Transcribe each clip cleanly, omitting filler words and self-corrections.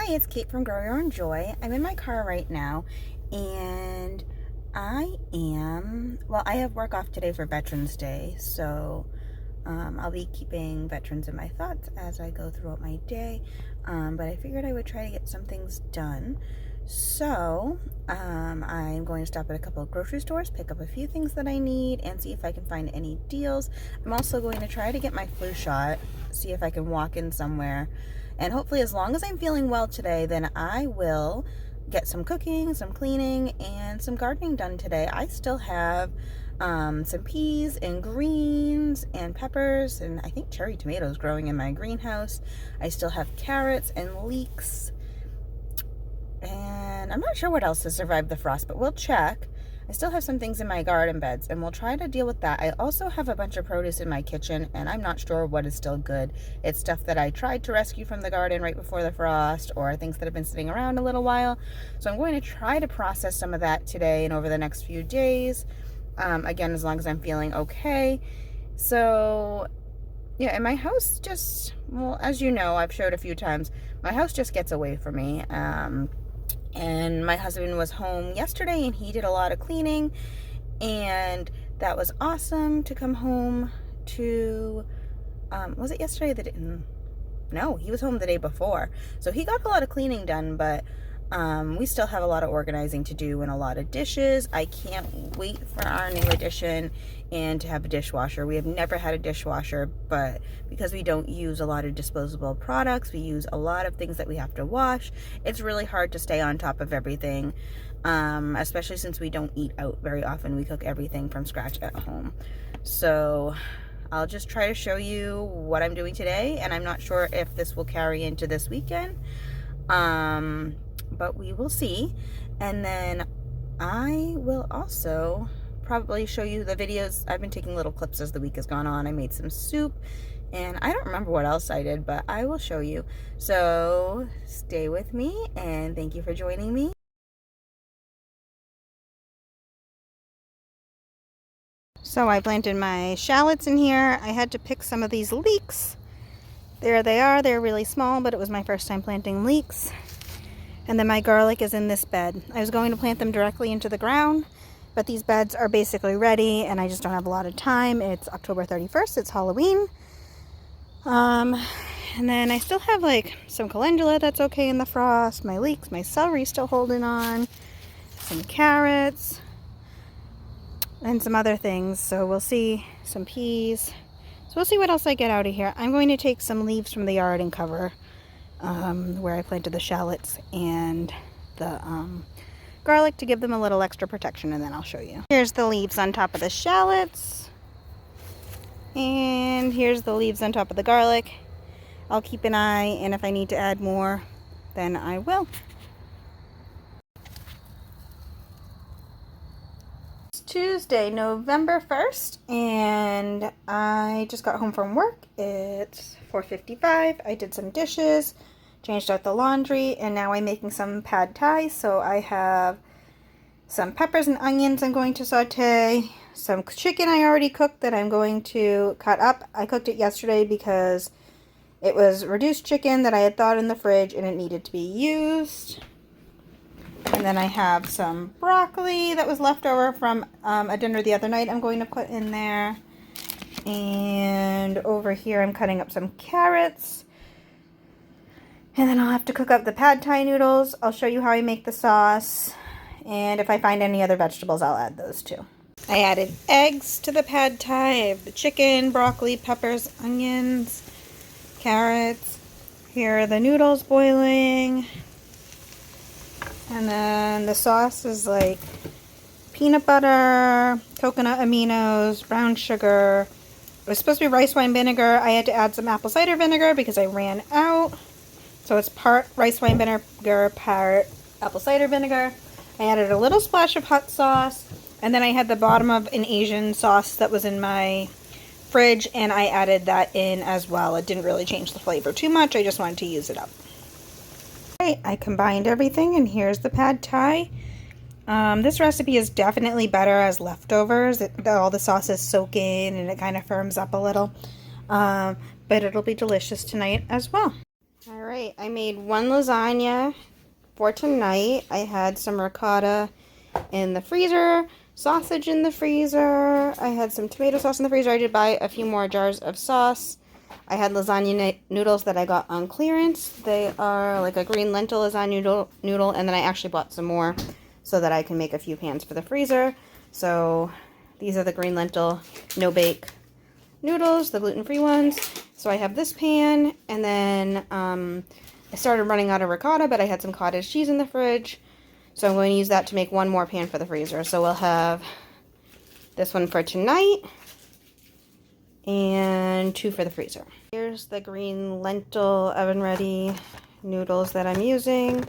Hi, it's Kate from Grow Your Own Joy. I'm in my car right now, and I have work off today for Veterans Day, so I'll be keeping veterans in my thoughts as I go throughout my day, but I figured I would try to get some things done. So I'm going to stop at a couple of grocery stores, pick up a few things that I need, and see if I can find any deals. I'm also going to try to get my flu shot, see if I can walk in somewhere. And hopefully, as long as I'm feeling well today, then I will get some cooking, some cleaning, and some gardening done today. I still have some peas and greens and peppers and I think cherry tomatoes growing in my greenhouse. I still have carrots and leeks. And I'm not sure what else has survived the frost, but we'll check. I still have some things in my garden beds, and we'll try to deal with that. I also have a bunch of produce in my kitchen, and I'm not sure what is still good. It's stuff that I tried to rescue from the garden right before the frost, or things that have been sitting around a little while. So I'm going to try to process some of that today and over the next few days. Again, as long as I'm feeling okay. So, yeah, and my house just, well, as you know, I've showed a few times, my house just gets away from me. And my husband was home yesterday and he did a lot of cleaning, and that was awesome to come home to, was it yesterday? No, he was home the day before. So he got a lot of cleaning done, but we still have a lot of organizing to do and a lot of dishes. I can't wait for our new addition and to have a dishwasher. We have never had a dishwasher, but because we don't use a lot of disposable products, we use a lot of things that we have to wash. It's really hard to stay on top of everything, especially since we don't eat out very often. We cook everything from scratch at home. So I'll just try to show you what I'm doing today, and I'm not sure if this will carry into this weekend. But we will see. And then I will also probably show you the videos. I've been taking little clips as the week has gone on. I made some soup, and I don't remember what else I did, but I will show you. So stay with me, and thank you for joining me. So I planted my shallots in here. I had to pick some of these leeks. There they are. They're really small, but it was my first time planting leeks. And then my garlic is in this bed. I was going to plant them directly into the ground, but these beds are basically ready, and I just don't have a lot of time. It's October 31st. It's Halloween. And then I still have like some calendula that's okay in the frost, my leeks, my celery still holding on, some carrots, and some other things. So we'll see, some peas. So we'll see what else I get out of here. I'm going to take some leaves from the yard and cover where I planted the shallots and the garlic to give them a little extra protection, and then I'll show you. Here's the leaves on top of the shallots, and here's the leaves on top of the garlic. I'll keep an eye, and if I need to add more, then I will. It's Tuesday, November 1st, and I just got home from work. It's 4:55. I did some dishes, changed out the laundry, and now I'm making some pad thai. So I have some peppers and onions I'm going to saute, some chicken I already cooked that I'm going to cut up. I cooked it yesterday because it was reduced chicken that I had thawed in the fridge and it needed to be used. And then I have some broccoli that was left over from a dinner the other night I'm going to put in there. And over here I'm cutting up some carrots. And then I'll have to cook up the pad thai noodles. I'll show you how I make the sauce. And if I find any other vegetables, I'll add those too. I added eggs to the pad thai. I have the chicken, broccoli, peppers, onions, carrots. Here are the noodles boiling. And then the sauce is like peanut butter, coconut aminos, brown sugar. It was supposed to be rice wine vinegar. I had to add some apple cider vinegar because I ran out. So it's part rice wine vinegar, part apple cider vinegar. I added a little splash of hot sauce, and then I had the bottom of an Asian sauce that was in my fridge, and I added that in as well. It didn't really change the flavor too much. I just wanted to use it up. Alright, I combined everything, and here's the pad thai. This recipe is definitely better as leftovers. All the sauces soak in, and it kind of firms up a little. But it'll be delicious tonight as well. Alright. Alright, I made one lasagna for tonight. I had some ricotta in the freezer, sausage in the freezer. I had some tomato sauce in the freezer. I did buy a few more jars of sauce. I had lasagna noodles that I got on clearance. They are like a green lentil lasagna noodle, and then I actually bought some more so that I can make a few pans for the freezer. So these are the green lentil no bake noodles, the gluten-free ones. So I have this pan, and then I started running out of ricotta, but I had some cottage cheese in the fridge. So I'm going to use that to make one more pan for the freezer. So we'll have this one for tonight and 2 for the freezer. Here's the green lentil oven ready noodles that I'm using.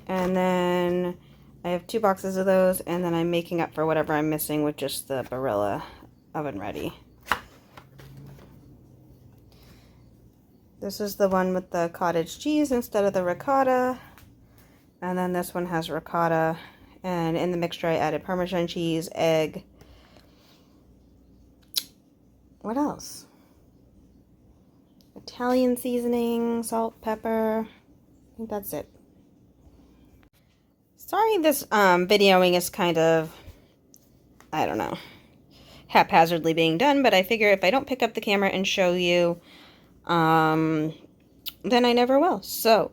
And then I have 2 boxes of those, and then I'm making up for whatever I'm missing with just the Barilla oven ready. This is the one with the cottage cheese instead of the ricotta. And then this one has ricotta. And in the mixture I added Parmesan cheese, egg. What else? Italian seasoning, salt, pepper. I think that's it. Sorry this videoing is kind of, I don't know, haphazardly being done. But I figure if I don't pick up the camera and show you, then I never will. So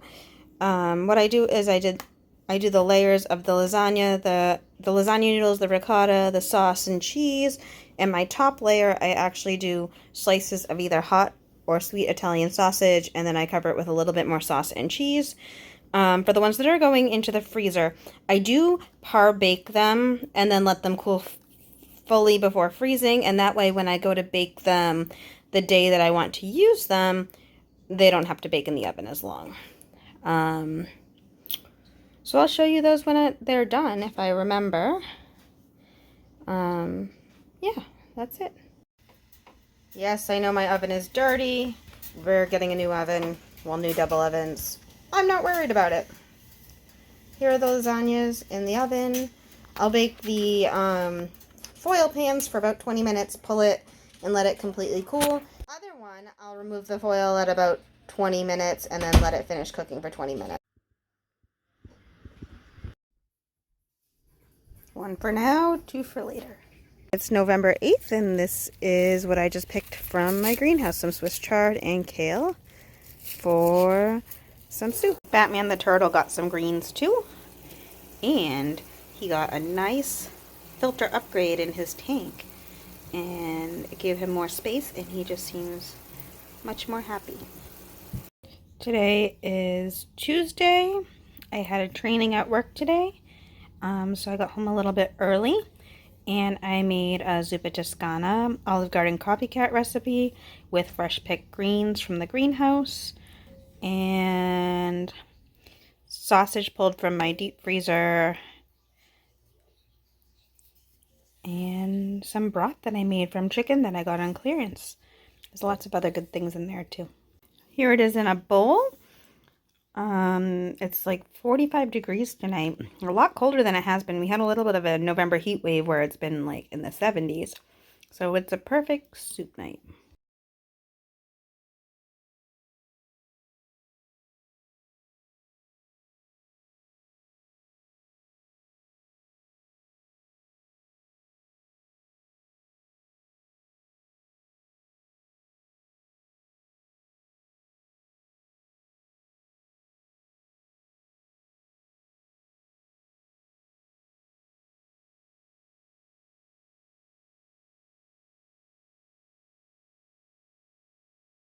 what I do is I do the layers of the lasagna, the lasagna noodles, the ricotta, the sauce and cheese, and my top layer I actually do slices of either hot or sweet Italian sausage, and then I cover it with a little bit more sauce and cheese. For the ones that are going into the freezer, I do par bake them and then let them cool fully before freezing, and that way when I go to bake them the day that I want to use them, they don't have to bake in the oven as long. So I'll show you those when they're done, if I remember. Yeah, that's it. Yes, I know my oven is dirty. We're getting a new oven. Well, new double ovens. I'm not worried about it. Here are the lasagnas in the oven. I'll bake the foil pans for about 20 minutes, pull it, and let it completely cool. Other one, I'll remove the foil at about 20 minutes and then let it finish cooking for 20 minutes. One for now, 2 for later. It's November 8th, and this is what I just picked from my greenhouse. Some Swiss chard and kale for some soup. Batman the turtle got some greens too, and he got a nice filter upgrade in his tank. And it gave him more space, and he just seems much more happy. Today is Tuesday. I had a training at work today, so I got home a little bit early, and I made a zuppa toscana Olive Garden copycat recipe with fresh picked greens from the greenhouse and sausage pulled from my deep freezer, and some broth that I made from chicken that I got on clearance. There's lots of other good things in there too. Here it is in a bowl. It's like 45 degrees tonight. A lot colder than it has been. We had a little bit of a November heat wave where it's been like in the 70s. So it's a perfect soup night.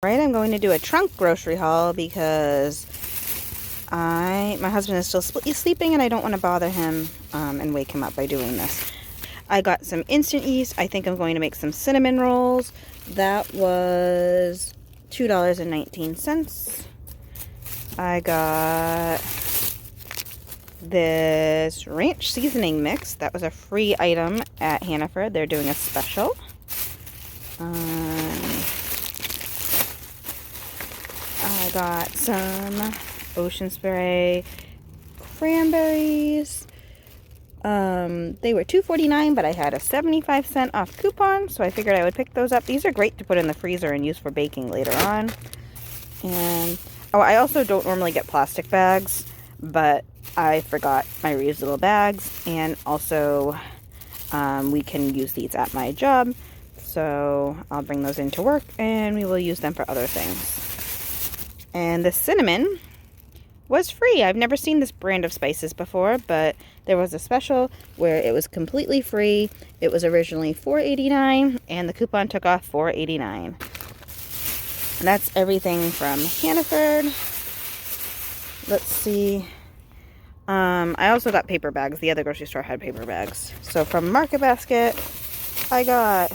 Right, I'm going to do a trunk grocery haul because my husband is still sleeping and I don't want to bother him and wake him up by doing this. I got some instant yeast. I think I'm going to make some cinnamon rolls. That was $2.19. I got this ranch seasoning mix. That was a free item at Hannaford. They're doing a special. I got some Ocean Spray cranberries. They were $2.49, but I had a 75-cent off coupon, so I figured I would pick those up. These are great to put in the freezer and use for baking later on. And Oh, I also don't normally get plastic bags, but I forgot my reusable bags, and also we can use these at my job, so I'll bring those into work and we will use them for other things. And the cinnamon was free. I've never seen this brand of spices before, but there was a special where it was completely free. It was originally $4.89 and the coupon took off $4.89. And that's everything from Hannaford. Let's see. I also got paper bags. The other grocery store had paper bags. So from Market Basket, I got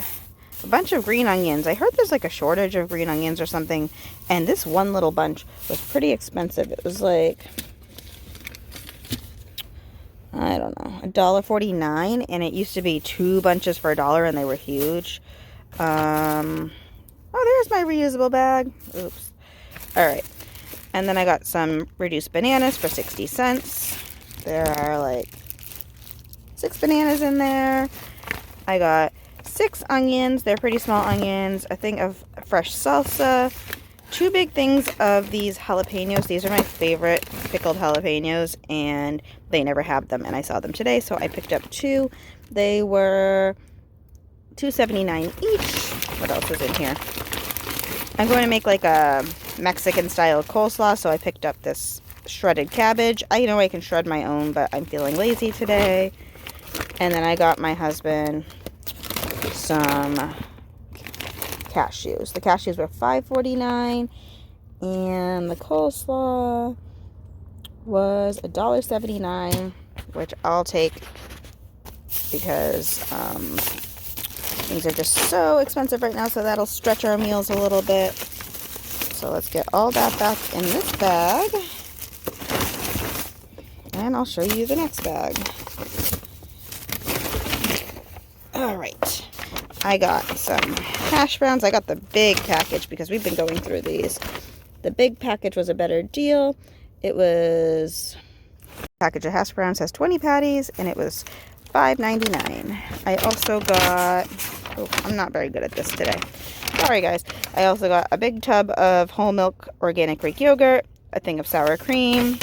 a bunch of green onions. I heard there's like a shortage of green onions or something. And this one little bunch was pretty expensive. It was like, I don't know, $1.49. And it used to be 2 bunches for $1 and they were huge. Oh, there's my reusable bag. Oops. All right. And then I got some reduced bananas for 60 cents. There are like 6 bananas in there. I got 6 onions. They're pretty small onions. A thing of fresh salsa. 2 big things of these jalapenos. These are my favorite pickled jalapenos, and they never have them, and I saw them today, so I picked up 2. They were $2.79 each. What else is in here? I'm going to make like a Mexican style coleslaw, so I picked up this shredded cabbage. I know I can shred my own, but I'm feeling lazy today. And then I got my husband some cashews. The cashews were $5.49 and the coleslaw was $1.79, which I'll take because things are just so expensive right now, so that'll stretch our meals a little bit. So let's get all that back in this bag. And I'll show you the next bag. Alright. I got some hash browns. I got the big package because we've been going through these. The big package was a better deal. It was... a package of hash browns has 20 patties and it was $5.99. I also got... oh, I'm not very good at this today. Sorry, guys. I also got a big tub of whole milk organic Greek yogurt, a thing of sour cream.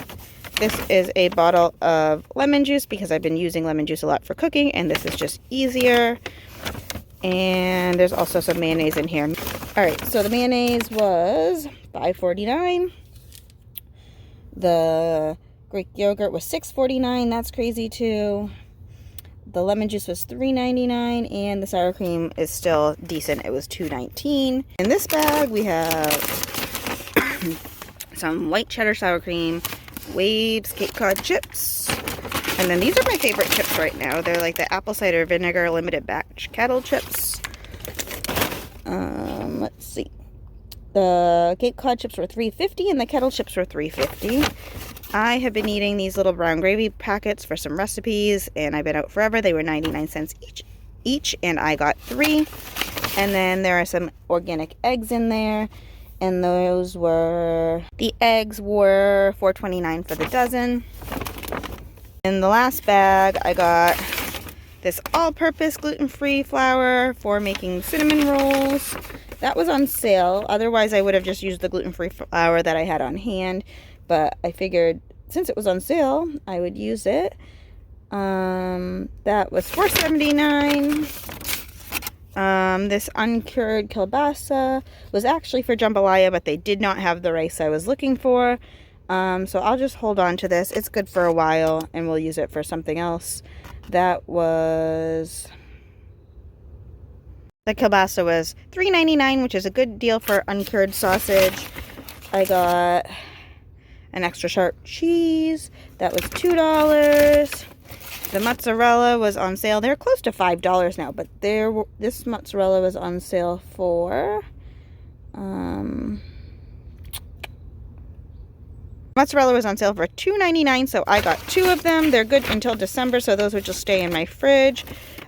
This is a bottle of lemon juice because I've been using lemon juice a lot for cooking, and this is just easier. And there's also some mayonnaise in here. All right, so the mayonnaise was $5.49. The Greek yogurt was $6.49. That's crazy too. The lemon juice was $3.99, and the sour cream is still decent. It was $2.19. In this bag, we have some white cheddar sour cream, Waves Cape Cod chips, and then these are my favorite chips right now. They're like the apple cider vinegar limited batch kettle chips. Let's see. The Cape Cod chips were $3.50, and the kettle chips were $3.50. I have been eating these little brown gravy packets for some recipes, and I've been out forever. They were 99 cents each, and I got 3. And then there are some organic eggs in there, and those were... the eggs were $4.29 for the dozen. In the last bag, I got this all-purpose gluten-free flour for making cinnamon rolls. That was on sale. Otherwise, I would have just used the gluten-free flour that I had on hand. But I figured since it was on sale, I would use it. That was $4.79. This uncured kielbasa was actually for jambalaya, but they did not have the rice I was looking for. So I'll just hold on to this. It's good for a while, and we'll use it for something else. That was... the kielbasa was $3.99, which is a good deal for uncured sausage. I got an extra sharp cheese. That was $2. The mozzarella was on sale. They're close to $5 now, but this mozzarella was on sale for... mozzarella was on sale for $2.99, so I got 2 of them. They're good until December, so those would just stay in my fridge.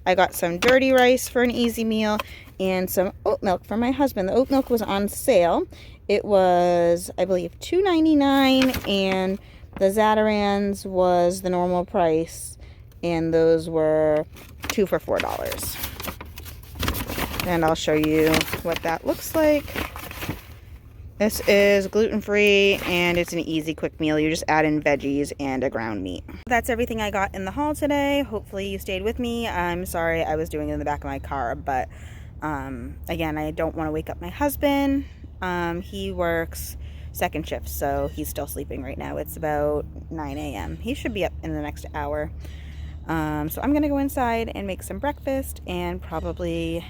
I got some dirty rice for an easy meal and some oat milk for my husband. The oat milk was on sale. It was, I believe, $2.99, and the Zatarans was the normal price, and those were 2 for $4. And I'll show you what that looks like. This is gluten-free and it's an easy quick meal. You just add in veggies and a ground meat. That's everything I got in the haul today. Hopefully you stayed with me. I'm sorry I was doing it in the back of my car, but again, I don't want to wake up my husband. He works second shift, so he's still sleeping right now. It's about 9 a.m. He should be up in the next hour. So I'm gonna go inside and make some breakfast and probably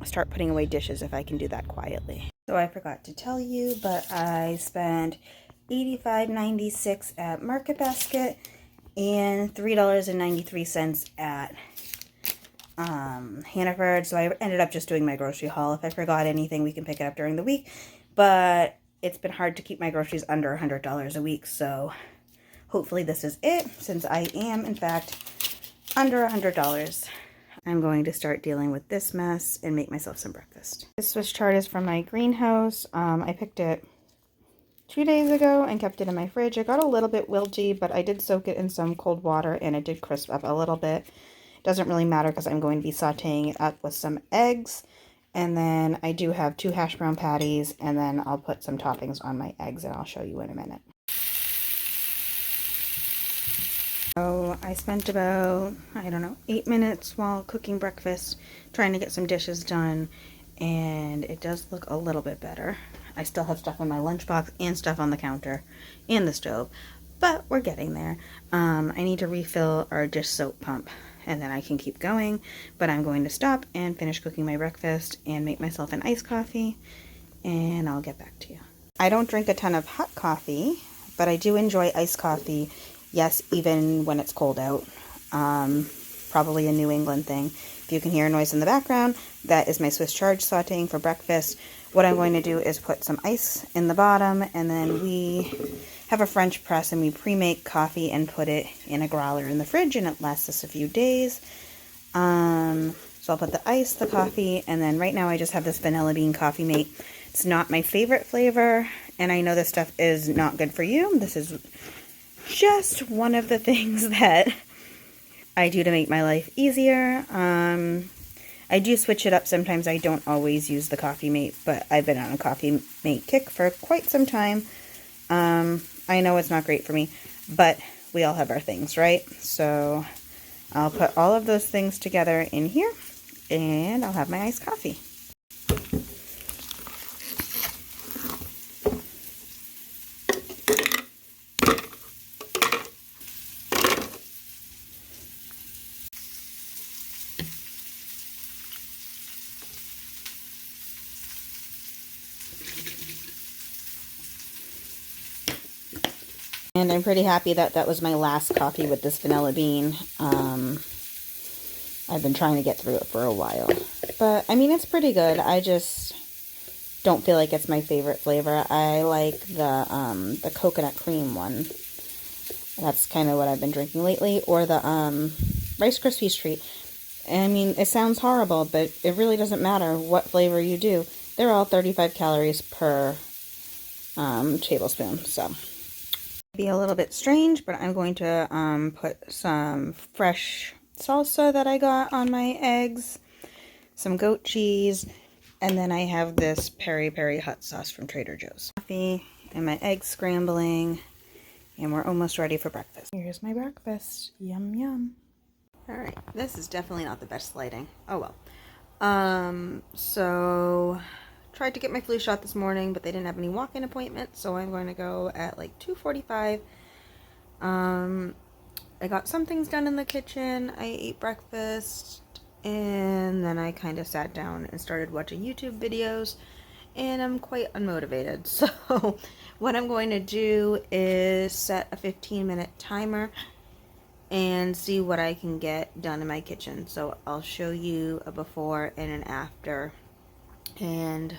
start putting away dishes if I can do that quietly. So I forgot to tell you, but I spent $85.96 at Market Basket and $3.93 at Hannaford. So I ended up just doing my grocery haul. If I forgot anything, we can pick it up during the week. But it's been hard to keep my groceries under $100 a week. So hopefully this is it, since I am, in fact, under $100. I'm going to start dealing with this mess and make myself some breakfast. This Swiss chard is from my greenhouse. I picked it 2 days ago and kept it in my fridge. It got a little bit wilty, but I did soak it in some cold water and it did crisp up a little bit. It doesn't really matter because I'm going to be sauteing it up with some eggs. And then I do have 2 hash brown patties, and then I'll put some toppings on my eggs and I'll show you in a minute. So I spent about, I don't know, 8 minutes while cooking breakfast trying to get some dishes done, and it does look a little bit better. I still have stuff in my lunchbox and stuff on the counter and the stove, but we're getting there. I need to refill our dish soap pump and then I can keep going, but I'm going to stop and finish cooking my breakfast and make myself an iced coffee, and I'll get back to you. I don't drink a ton of hot coffee, but I do enjoy iced coffee. Yes, even when it's cold out. Probably a New England thing. If you can hear a noise in the background, that is my Swiss chard sauteing for breakfast. What I'm going to do is put some ice in the bottom, and then we have a French press and we pre-make coffee and put it in a growler in the fridge, and it lasts us a few days. So I'll put the ice, the coffee, and then right now I just have this vanilla bean coffee mate. It's not my favorite flavor, and I know this stuff is not good for you. This is just one of the things that I do to make my life easier. I do switch it up sometimes. I don't always use the coffee mate, but I've been on a coffee mate kick for quite some time. I know it's not great for me, but we all have our things, right? So I'll put all of those things together in here, and I'll have my iced coffee. And I'm pretty happy that that was my last coffee with this vanilla bean. I've been trying to get through it for a while. But, I mean, it's pretty good. I just don't feel like it's my favorite flavor. I like the coconut cream one. That's kind of what I've been drinking lately. Or the Rice Krispies treat. I mean, it sounds horrible, but it really doesn't matter what flavor you do. They're all 35 calories per tablespoon, so be a little bit strange, but I'm going to put some fresh salsa that I got on my eggs, some goat cheese, and then I have this peri peri hot sauce from Trader Joe's. Coffee and my eggs scrambling, and we're almost ready for breakfast. Here's my breakfast. Yum yum. All right, this is definitely not the best lighting. Oh well. So tried to get my flu shot this morning, but they didn't have any walk-in appointments, so I'm going to go at like 2:45. I got some things done in the kitchen. I ate breakfast, and then I kind of sat down and started watching YouTube videos, and I'm quite unmotivated. So what I'm going to do is set a 15-minute timer and see what I can get done in my kitchen. So I'll show you a before and an after, and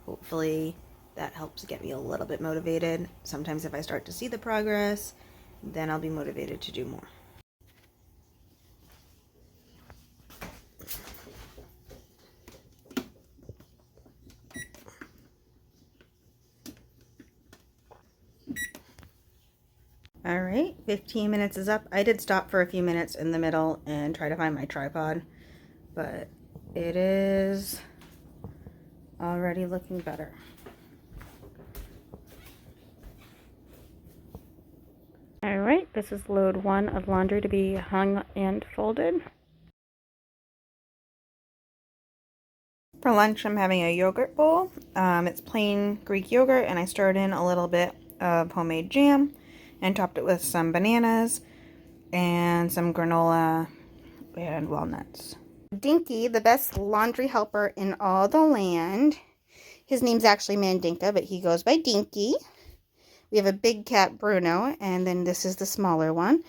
hopefully that helps get me a little bit motivated. Sometimes if I start to see the progress, then I'll be motivated to do more. All right, 15 minutes is up. I did stop for a few minutes in the middle and try to find my tripod, but it is Already looking better. Alright, this is load 1 of laundry to be hung and folded. For lunch, I'm having a yogurt bowl. It's plain Greek yogurt, and I stirred in a little bit of homemade jam and topped it with some bananas and some granola and walnuts. Dinky, the best laundry helper in all the land. His name's actually Mandinka, but he goes by Dinky. We have a big cat, Bruno, and then this is the smaller one.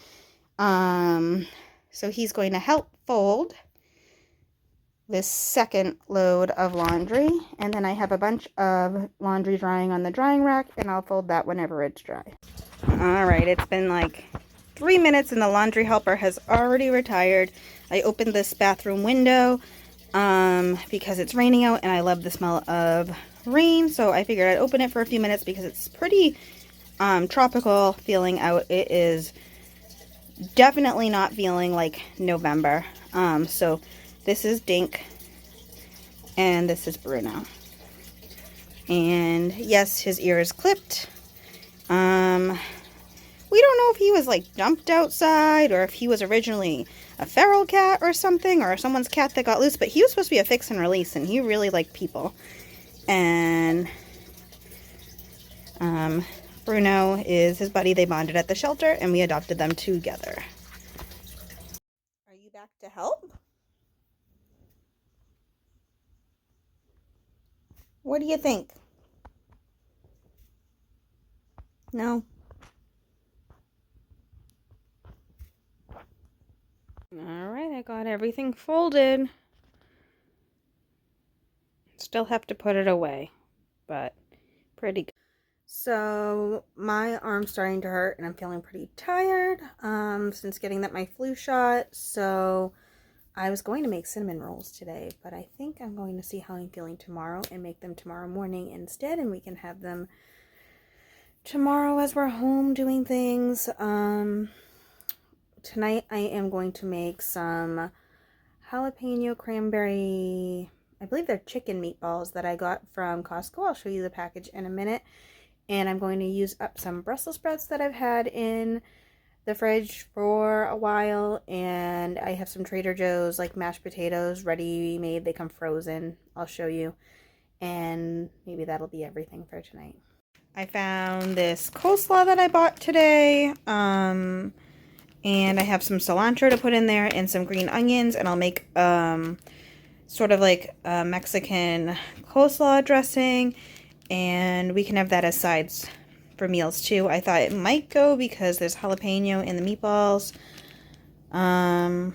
So he's going to help fold this second load of laundry, and then I have a bunch of laundry drying on the drying rack, and I'll fold that whenever it's dry. Alright, it's been like 3 minutes and the laundry helper has already retired. I opened this bathroom window because it's raining out and I love the smell of rain, so I figured I'd open it for a few minutes because it's pretty tropical feeling out. It is definitely not feeling like November. So this is Dink, and this is Bruno. And yes, his ear is clipped. We don't know if he was like dumped outside or if he was originally a feral cat or something, or someone's cat that got loose, but he was supposed to be a fix and release, and he really liked people. And Bruno is his buddy. They bonded at the shelter, and we adopted them together. Are you back to help? What do you think? No? Alright, I got everything folded. Still have to put it away, but pretty good. So my arm's starting to hurt and I'm feeling pretty tired since getting my flu shot. So I was going to make cinnamon rolls today, but I think I'm going to see how I'm feeling tomorrow and make them tomorrow morning instead, and we can have them tomorrow as we're home doing things. Tonight I am going to make some jalapeno cranberry, I believe they're chicken meatballs that I got from Costco. I'll show you the package in a minute. And I'm going to use up some Brussels sprouts that I've had in the fridge for a while, and I have some Trader Joe's like mashed potatoes ready made. They come frozen. I'll show you, and maybe that'll be everything for tonight. I found this coleslaw that I bought today, and I have some cilantro to put in there and some green onions, and I'll make sort of like a Mexican coleslaw dressing, and we can have that as sides for meals too. I thought it might go because there's jalapeno in the meatballs. And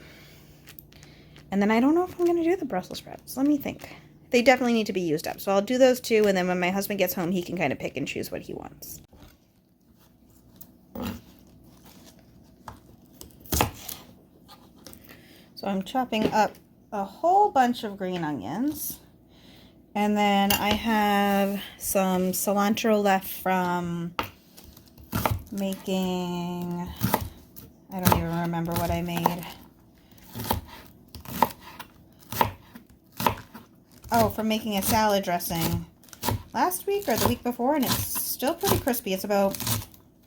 then I don't know if I'm going to do the Brussels sprouts. Let me think. They definitely need to be used up. So I'll do those too, and then when my husband gets home, he can kind of pick and choose what he wants. So I'm chopping up a whole bunch of green onions. And then I have some cilantro left from making, I don't even remember what I made. Oh, from making a salad dressing last week or the week before, and it's still pretty crispy. It's about,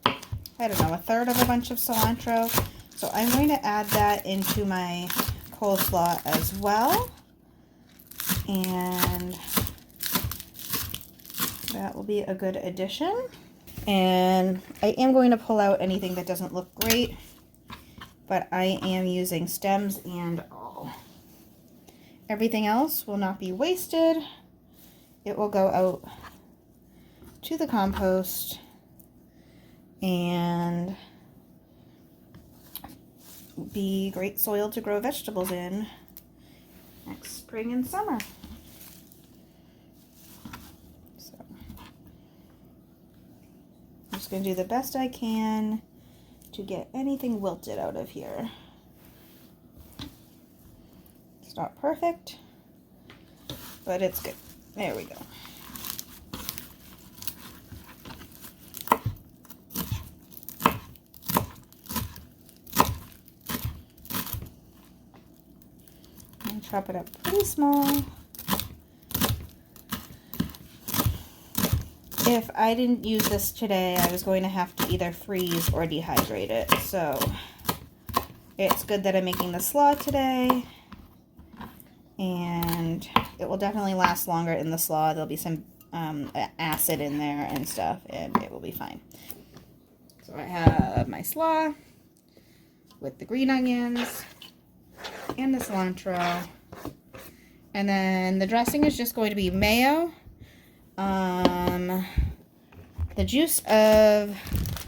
I don't know, a third of a bunch of cilantro. So I'm going to add that into my coleslaw as well. And that will be a good addition. And I am going to pull out anything that doesn't look great, but I am using stems and all. Everything else will not be wasted. It will go out to the compost and be great soil to grow vegetables in next spring and summer. So I'm just going to do the best I can to get anything wilted out of here. It's not perfect, but it's good. There we go. Chop it up pretty small. if I didn't use this today, I was going to have to either freeze or dehydrate it. So it's good that I'm making the slaw today. And it will definitely last longer in the slaw. There'll be some acid in there and stuff, and it will be fine. So I have my slaw with the green onions and the cilantro. And then the dressing is just going to be mayo, the juice of,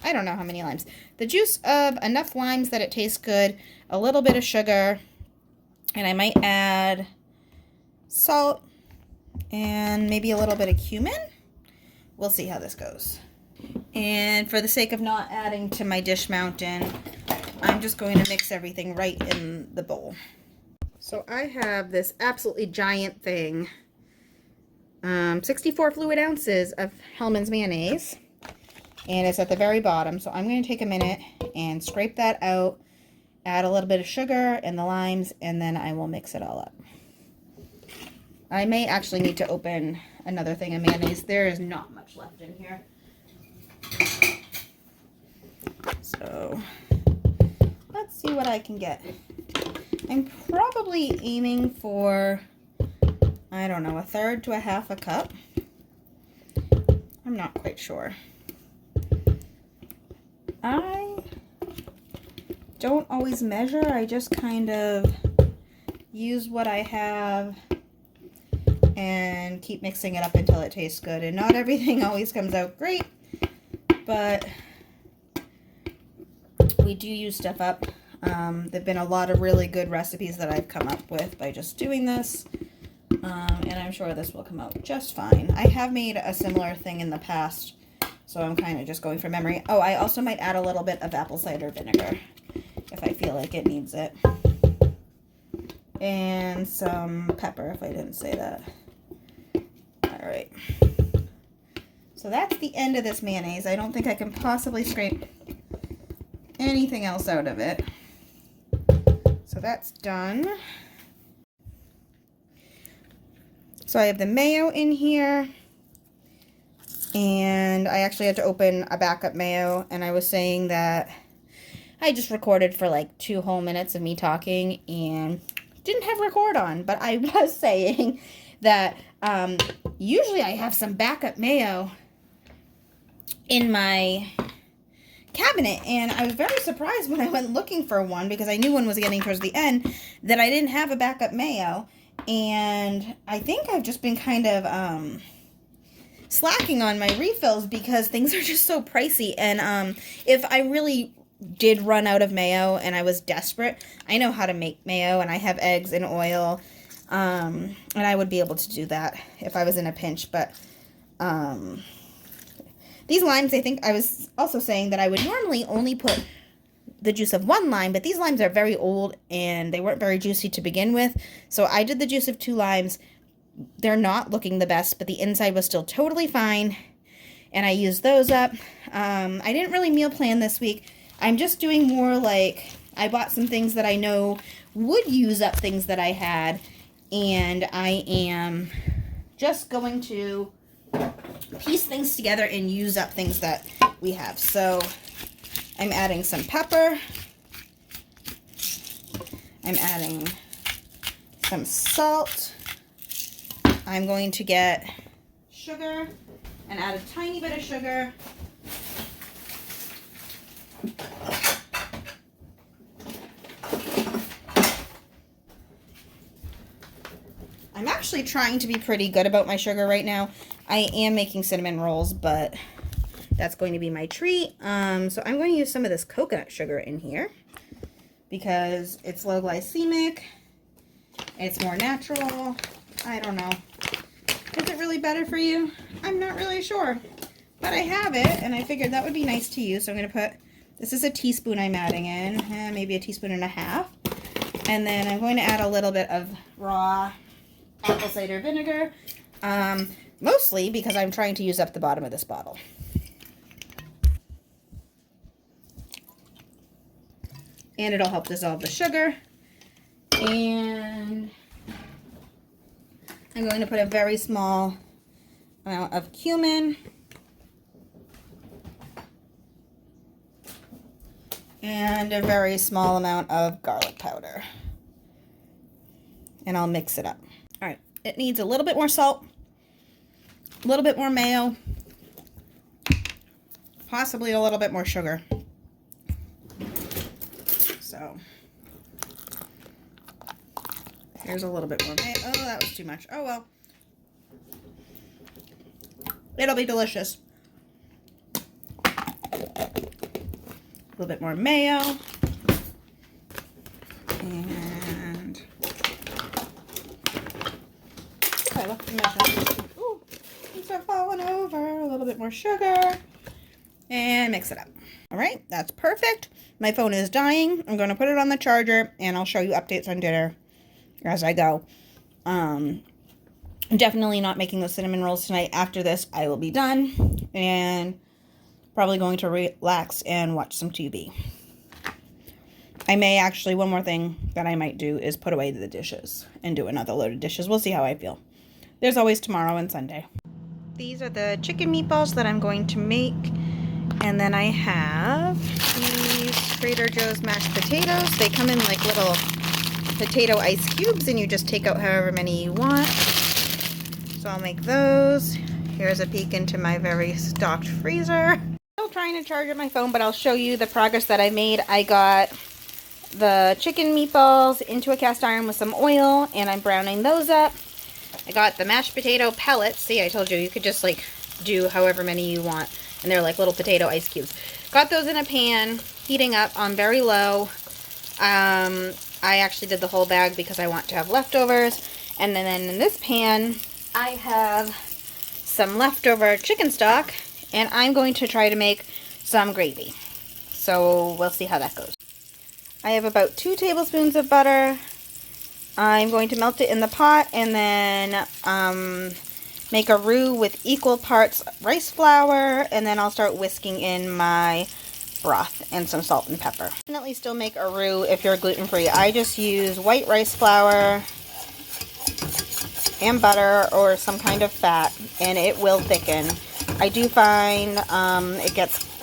I don't know how many limes, the juice of enough limes that it tastes good, a little bit of sugar, and I might add salt and maybe a little bit of cumin. We'll see how this goes. And for the sake of not adding to my dish mountain, I'm just going to mix everything right in the bowl. So I have this absolutely giant thing, 64 fluid ounces of Hellmann's mayonnaise, and it's at the very bottom. So I'm going to take a minute and scrape that out, add a little bit of sugar and the limes, and then I will mix it all up. I may actually need to open another thing of mayonnaise. There is not much left in here. So let's see what I can get. I'm probably aiming for, I don't know, 1/3 to 1/2 cup. I'm not quite sure. I don't always measure. I just kind of use what I have and keep mixing it up until it tastes good. And not everything always comes out great, but we do use stuff up. There've been a lot of really good recipes that I've come up with by just doing this, and I'm sure this will come out just fine. I have made a similar thing in the past, so I'm kind of just going from memory. Oh, I also might add a little bit of apple cider vinegar if I feel like it needs it, and some pepper if I didn't say that. All right, so that's the end of this mayonnaise. I don't think I can possibly scrape anything else out of it. So that's done. So I have the mayo in here, and I actually had to open a backup mayo, and I was saying that I just recorded for like 2 whole minutes of me talking and didn't have record on, but I was saying that usually I have some backup mayo in my cabinet, and I was very surprised when I went looking for one, because I knew one was getting towards the end, that I didn't have a backup mayo. And I think I've just been kind of slacking on my refills because things are just so pricey. And if I really did run out of mayo and I was desperate, I know how to make mayo, and I have eggs and oil, and I would be able to do that if I was in a pinch. But these limes, I think I was also saying that I would normally only put the juice of 1 lime, but these limes are very old and they weren't very juicy to begin with. So I did the juice of 2 limes. They're not looking the best, but the inside was still totally fine, and I used those up. I didn't really meal plan this week. I'm just doing more like, I bought some things that I know would use up things that I had, and I am just going to piece things together and use up things that we have. So I'm adding some pepper. I'm adding some salt. I'm going to get sugar and add a tiny bit of sugar. I'm actually trying to be pretty good about my sugar right now. I am making cinnamon rolls, but that's going to be my treat. So I'm going to use some of this coconut sugar in here because it's low glycemic. It's more natural. I don't know. Is it really better for you? I'm not really sure. But I have it, and I figured that would be nice to use. So I'm going to put, this is a teaspoon I'm adding in, maybe a teaspoon and a half. And then I'm going to add a little bit of raw apple cider vinegar. Mostly because I'm trying to use up the bottom of this bottle. And it'll help dissolve the sugar. And I'm going to put a very small amount of cumin. and a very small amount of garlic powder. And I'll mix it up. All right, it needs a little bit more salt, a little bit more mayo, possibly a little bit more sugar. So here's a little bit more mayo. Oh, that was too much. Oh well. It'll be delicious. A little bit more mayo. And I left the measurement. Ooh, things are falling over. A little bit more sugar. And mix it up. All right, that's perfect. My phone is dying. I'm going to put it on the charger, and I'll show you updates on dinner as I go. I'm definitely not making those cinnamon rolls tonight. After this, I will be done and probably going to relax and watch some TV. I may actually, one more thing that I might do is put away the dishes and do another load of dishes. We'll see how I feel. There's always tomorrow and Sunday. These are the chicken meatballs that I'm going to make. And then I have these Trader Joe's mashed potatoes. They come in like little potato ice cubes, and you just take out however many you want. So I'll make those. Here's a peek into my very stocked freezer. Still trying to charge up my phone, but I'll show you the progress that I made. I got the chicken meatballs into a cast iron with some oil, and I'm browning those up. I got the mashed potato pellets. See, I told you, you could just like do however many you want. And they're like little potato ice cubes. Got those in a pan, heating up on very low. I actually did the whole bag because I want to have leftovers. And then in this pan, I have some leftover chicken stock, and I'm going to try to make some gravy. So we'll see how that goes. I have about 2 tablespoons of butter. I'm going to melt it in the pot and then make a roux with equal parts rice flour, and then I'll start whisking in my broth and some salt and pepper. Definitely still make a roux if you're gluten-free. I just use white rice flour and butter or some kind of fat, and it will thicken. I do find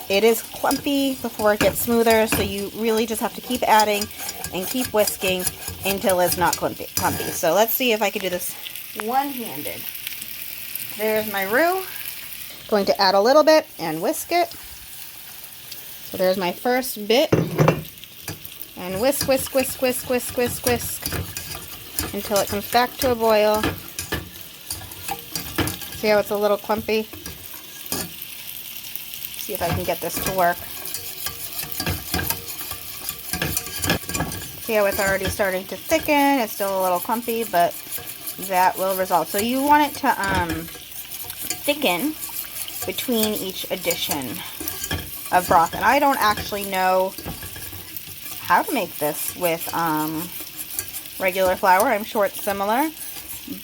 it is clumpy before it gets smoother, so you really just have to keep adding and keep whisking until it's not clumpy. So let's see if I can do this one-handed. There's my roux. Going to add a little bit and whisk it. So there's my first bit. And whisk, whisk, whisk, whisk, whisk, whisk, whisk until it comes back to a boil. See how it's a little clumpy? See if I can get this to work. See how it's already starting to thicken? It's still a little clumpy, but that will resolve. So you want it to thicken between each addition of broth. And I don't actually know how to make this with regular flour. I'm sure it's similar.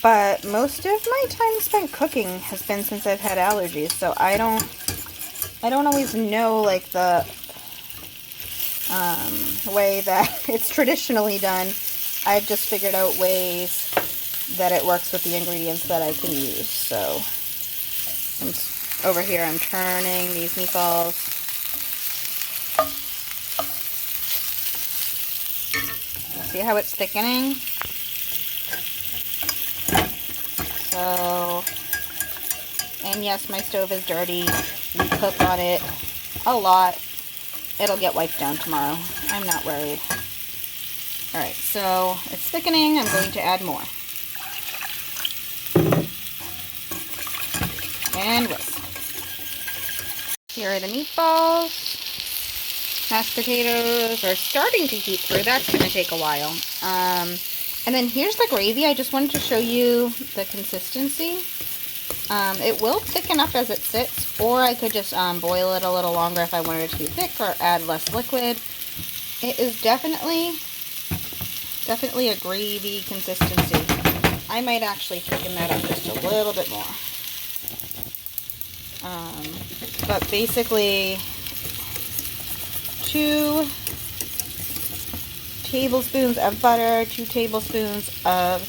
But most of my time spent cooking has been since I've had allergies. So I don't always know like the way that it's traditionally done. I've just figured out ways that it works with the ingredients that I can use. So over here I'm turning these meatballs. See how it's thickening? So, and yes, my stove is dirty. We cook on it a lot. It'll get wiped down tomorrow. I'm not worried. Alright, so it's thickening. I'm going to add more. And whisk. Here are the meatballs. Mashed potatoes are starting to heat through. That's going to take a while. And then here's the gravy. I just wanted to show you the consistency. It will thicken up as it sits, or I could just boil it a little longer if I wanted it to be thick, or add less liquid. It is definitely a gravy consistency. I might actually thicken that up just a little bit more. But basically 2 tablespoons of butter, 2 tablespoons of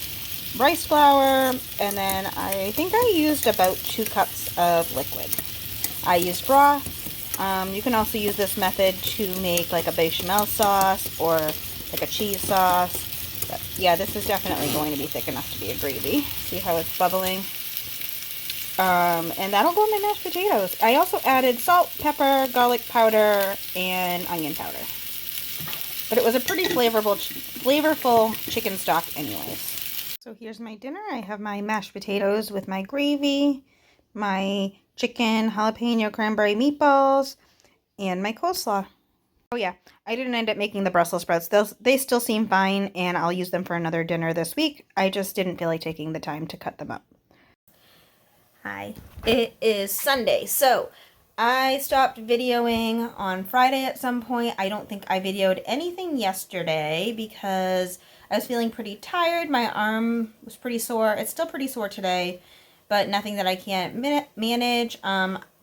rice flour, and then I think I used about 2 cups of liquid. I used broth, You can also use this method to make like a bechamel sauce or like a cheese sauce. But yeah, this is definitely going to be thick enough to be a gravy. See how it's bubbling? And that'll go in my mashed potatoes. I also added salt, pepper, garlic powder, and onion powder. But it was a pretty flavorful chicken stock anyways. So here's my dinner. I have my mashed potatoes with my gravy, my chicken jalapeno cranberry meatballs, and my coleslaw. Oh yeah, I didn't end up making the Brussels sprouts. They still seem fine, and I'll use them for another dinner this week. I just didn't feel like taking the time to cut them up. Hi, it is Sunday, so I stopped videoing on Friday at some point. I don't think I videoed anything yesterday because I was feeling pretty tired. My arm was pretty sore. It's still pretty sore today, but nothing that I can't manage.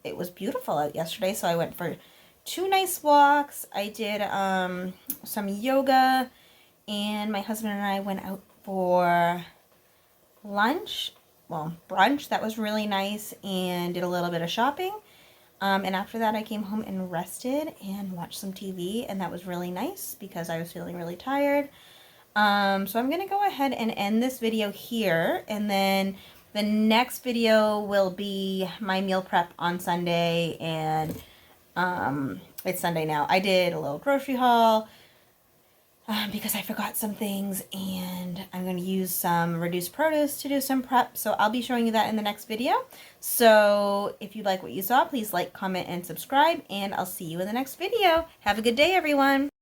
It was beautiful out yesterday, so I went for 2 nice walks. I did some yoga, and my husband and I went out for lunch. Well, brunch. That was really nice, and did a little bit of shopping. And after that, I came home and rested and watched some TV, and that was really nice because I was feeling really tired. So I'm going to go ahead and end this video here, and then the next video will be my meal prep on Sunday, and it's Sunday now. I did a little grocery haul because I forgot some things, and I'm going to use some reduced produce to do some prep, so I'll be showing you that in the next video. So if you like what you saw, please like, comment, and subscribe, and I'll see you in the next video. Have a good day, everyone.